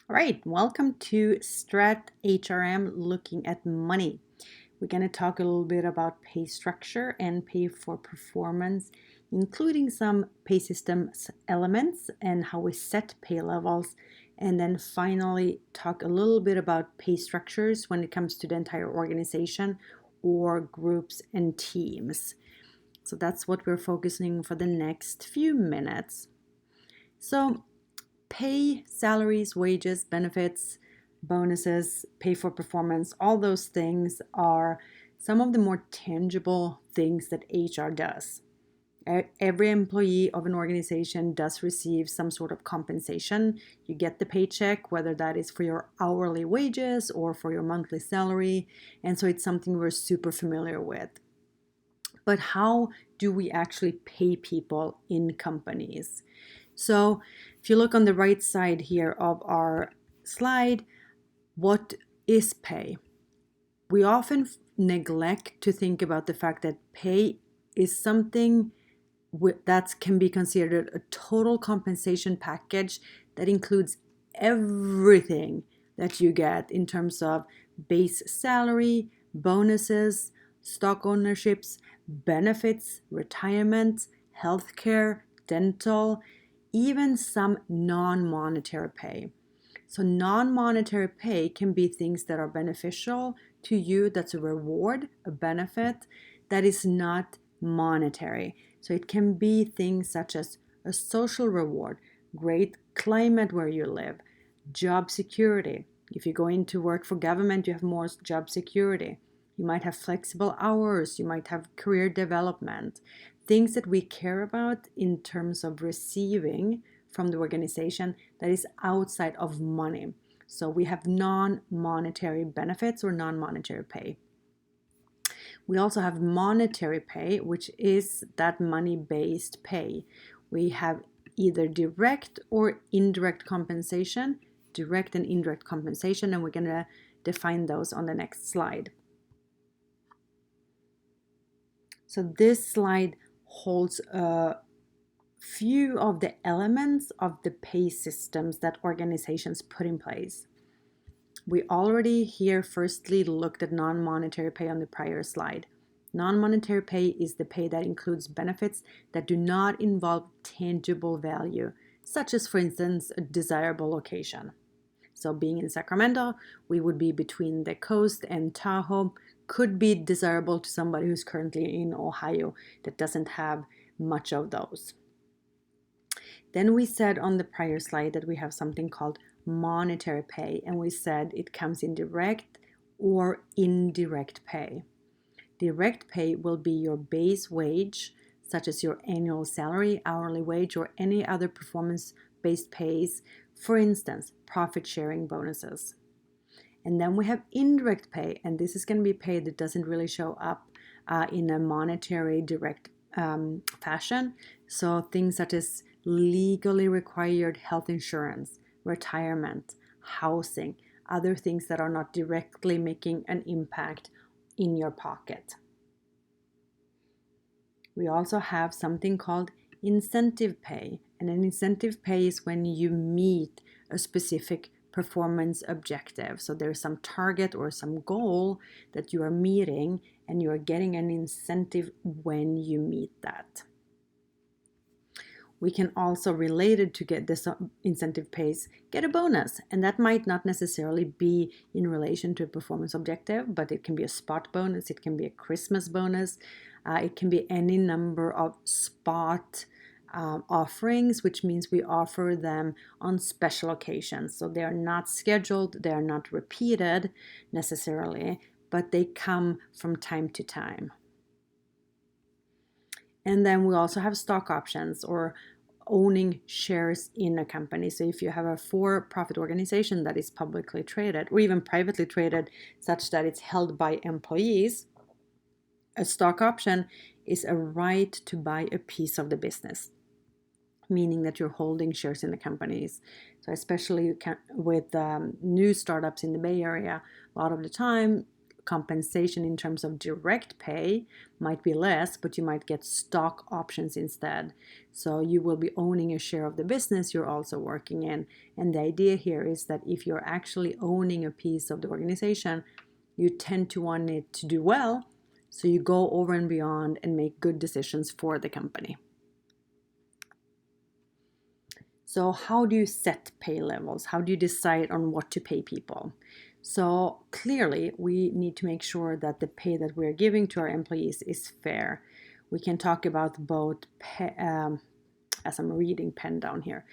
All right, welcome to Strat HRM looking at money. We're going to talk a little bit about pay structure and pay for performance, including some pay systems elements and how we set pay levels. And then finally, talk a little bit about pay structures when it comes to the entire organization or groups and teams. So that's what we're focusing for the next few minutes. So, pay, salaries, wages, benefits, bonuses, pay for performance, all those things are some of the more tangible things that HR does. Every employee of an organization does receive some sort of compensation. You get the paycheck, whether that is for your hourly wages or for your monthly salary. And so it's something we're super familiar with. But how do we actually pay people in companies? So if you look on the right side here of our slide, what is pay? We often neglect to think about the fact that pay is something that can be considered a total compensation package that includes everything that you get in terms of base salary, bonuses, stock ownerships, benefits, retirement, healthcare, dental, even some non-monetary pay. So non-monetary pay can be things that are beneficial to you, that's a reward, a benefit that is not monetary. So it can be things such as a social reward, great climate where you live, job security. If you go into work for government, you have more job security. You might have flexible hours, you might have career development, things that we care about in terms of receiving from the organization that is outside of money. So we have non-monetary benefits or non-monetary pay. We also have monetary pay, which is that money-based pay. We have either direct or indirect compensation, direct and indirect compensation, and we're going to define those on the next slide. So this slide holds a few of the elements of the pay systems that organizations put in place. We already here firstly looked at non-monetary pay on the prior slide. Non-monetary pay is the pay that includes benefits that do not involve tangible value, such as, for instance, a desirable location. So being in Sacramento, we would be between the coast and Tahoe, could be desirable to somebody who's currently in Ohio that doesn't have much of those. Then we said on the prior slide that we have something called monetary pay, and we said it comes in direct or indirect pay. Direct pay will be your base wage, such as your annual salary, hourly wage, or any other performance-based pays, for instance, profit sharing bonuses. And then we have indirect pay, and this is going to be pay that doesn't really show up in a monetary direct fashion. So things such as legally required health insurance, retirement, housing, other things that are not directly making an impact in your pocket. We also have something called incentive pay, and an incentive pay is when you meet a specific performance objective. So there's some target or some goal that you are meeting, and you are getting an incentive when you meet that. We can also, related to get this incentive pays, get a bonus. And that might not necessarily be in relation to a performance objective, but it can be a spot bonus, it can be a Christmas bonus, it can be any number of spot offerings, which means we offer them on special occasions. So they are not scheduled, they are not repeated necessarily, but they come from time to time. And then we also have stock options or owning shares in a company. So if you have a for-profit organization that is publicly traded or even privately traded such that it's held by employees, a stock option is a right to buy a piece of the business, meaning that you're holding shares in the companies. So especially with new startups in the Bay Area, a lot of the time compensation in terms of direct pay might be less, but you might get stock options instead. So you will be owning a share of the business you're also working in. And the idea here is that if you're actually owning a piece of the organization, you tend to want it to do well. So you go over and beyond and make good decisions for the company. So how do you set pay levels? How do you decide on what to pay people? So clearly, we need to make sure that the pay that we're giving to our employees is fair. We can talk about both as I'm reading pen down here.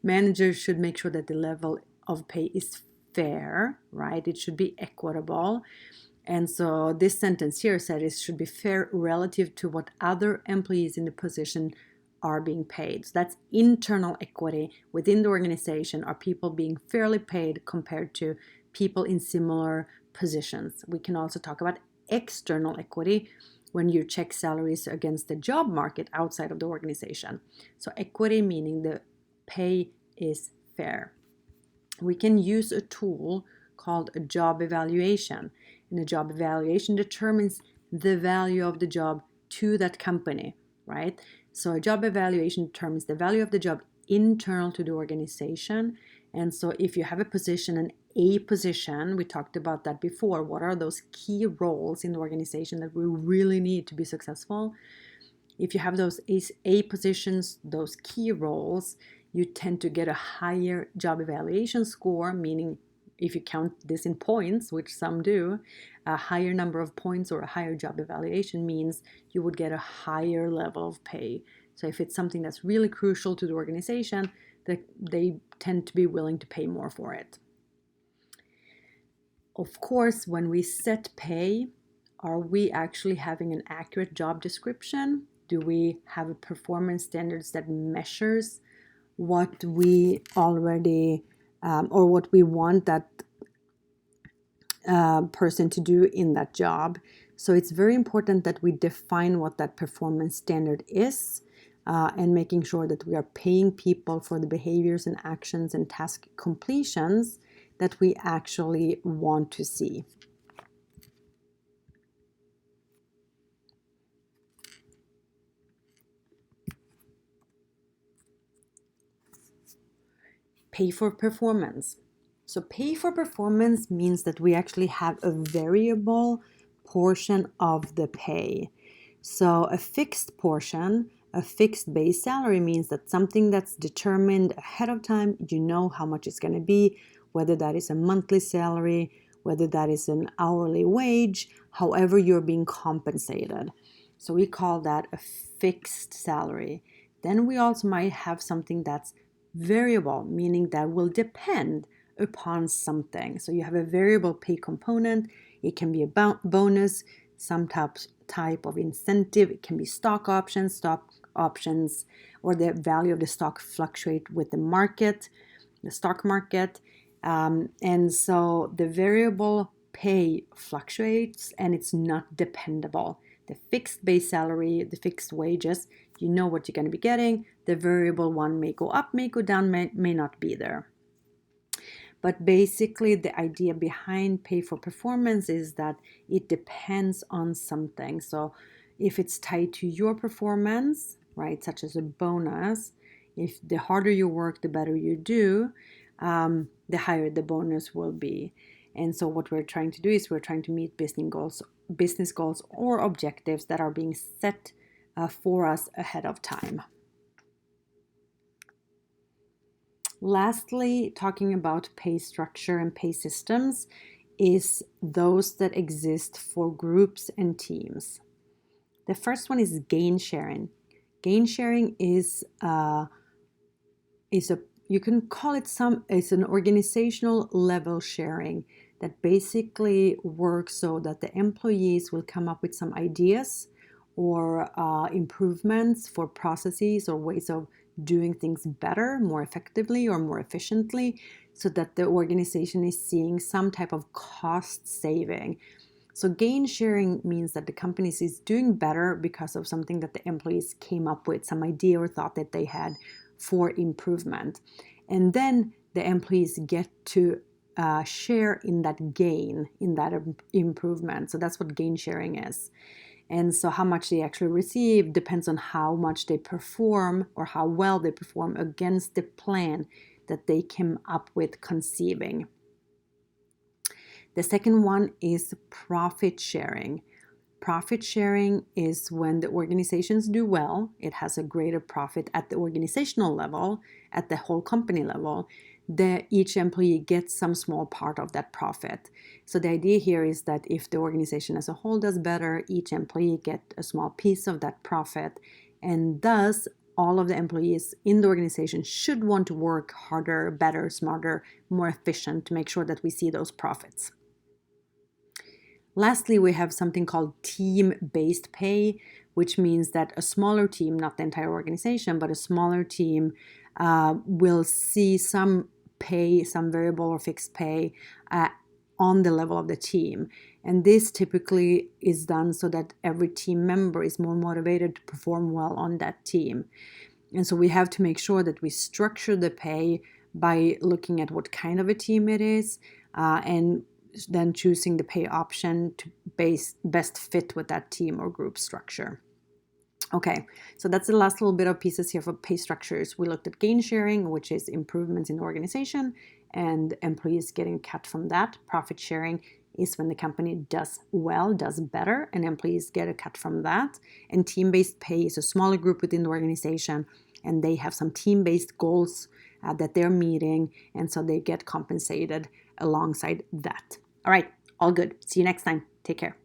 Managers should make sure that the level of pay is fair, right? It should be equitable. And so this sentence here said it should be fair relative to what other employees in the position are being paid. So that's internal equity within the organization. Are people being fairly paid compared to people in similar positions? We can also talk about external equity when you check salaries against the job market outside of the organization. So equity meaning the pay is fair. We can use a tool called a job evaluation. And a job evaluation determines the value of the job to that company, right? So a job evaluation determines the value of the job internal to the organization. And so if you have a position, an A position, we talked about that before. What are those key roles in the organization that we really need to be successful? If you have those A positions, those key roles, you tend to get a higher job evaluation score, meaning if you count this in points, which some do, a higher number of points or a higher job evaluation means you would get a higher level of pay. So if it's something that's really crucial to the organization, they tend to be willing to pay more for it. Of course, when we set pay, are we actually having an accurate job description? Do we have a performance standards that measures what we already or what we want that person to do in that job? So it's very important that we define what that performance standard is and making sure that we are paying people for the behaviors and actions and task completions that we actually want to see. Pay for performance. So pay for performance means that we actually have a variable portion of the pay. So a fixed portion, a fixed base salary means that something that's determined ahead of time, you know how much it's going to be, whether that is a monthly salary, whether that is an hourly wage, however you're being compensated. So we call that a fixed salary. Then we also might have something that's variable, meaning that will depend upon something. So you have a variable pay component. It can be a bonus, some type of incentive. It can be stock options, or the value of the stock fluctuate with the market, the stock market. And so the variable pay fluctuates and it's not dependable. The fixed base salary, the fixed wages, you know what you're going to be getting. The variable one may go up, may go down, may not be there. But basically, the idea behind pay for performance is that it depends on something. So if it's tied to your performance, right, such as a bonus, if the harder you work, the better you do, the higher the bonus will be. And so what we're trying to do is we're trying to meet business goals or objectives that are being set for us ahead of time. Lastly, talking about pay structure and pay systems is those that exist for groups and teams. The first one is gain sharing. Gain sharing is you can call it it's an organizational level sharing that basically works so that the employees will come up with some ideas or improvements for processes or ways of doing things better, more effectively or more efficiently, so that the organization is seeing some type of cost saving. So gain sharing means that the company is doing better because of something that the employees came up with, some idea or thought that they had for improvement. And then the employees get to share in that gain, in that improvement. So that's what gain sharing is. And so how much they actually receive depends on how much they perform or how well they perform against the plan that they came up with conceiving. The second one is profit sharing. Profit sharing is when the organizations do well, it has a greater profit at the organizational level, at the whole company level, each employee gets some small part of that profit. So the idea here is that if the organization as a whole does better, each employee gets a small piece of that profit, and thus all of the employees in the organization should want to work harder, better, smarter, more efficient to make sure that we see those profits. Lastly, we have something called team-based pay, which means that a smaller team, not the entire organization, but a smaller team will see some pay, some variable or fixed pay on the level of the team. And this typically is done so that every team member is more motivated to perform well on that team. And so we have to make sure that we structure the pay by looking at what kind of a team it is and then choosing the pay option to best fit with that team or group structure. Okay, so that's the last little bit of pieces here for pay structures. We looked at gain sharing, which is improvements in the organization and employees getting cut from that. Profit sharing is when the company does well, does better, and employees get a cut from that. And team-based pay is a smaller group within the organization, and they have some team-based goals that they're meeting, and so they get compensated alongside that. All right, all good. See you next time. Take care.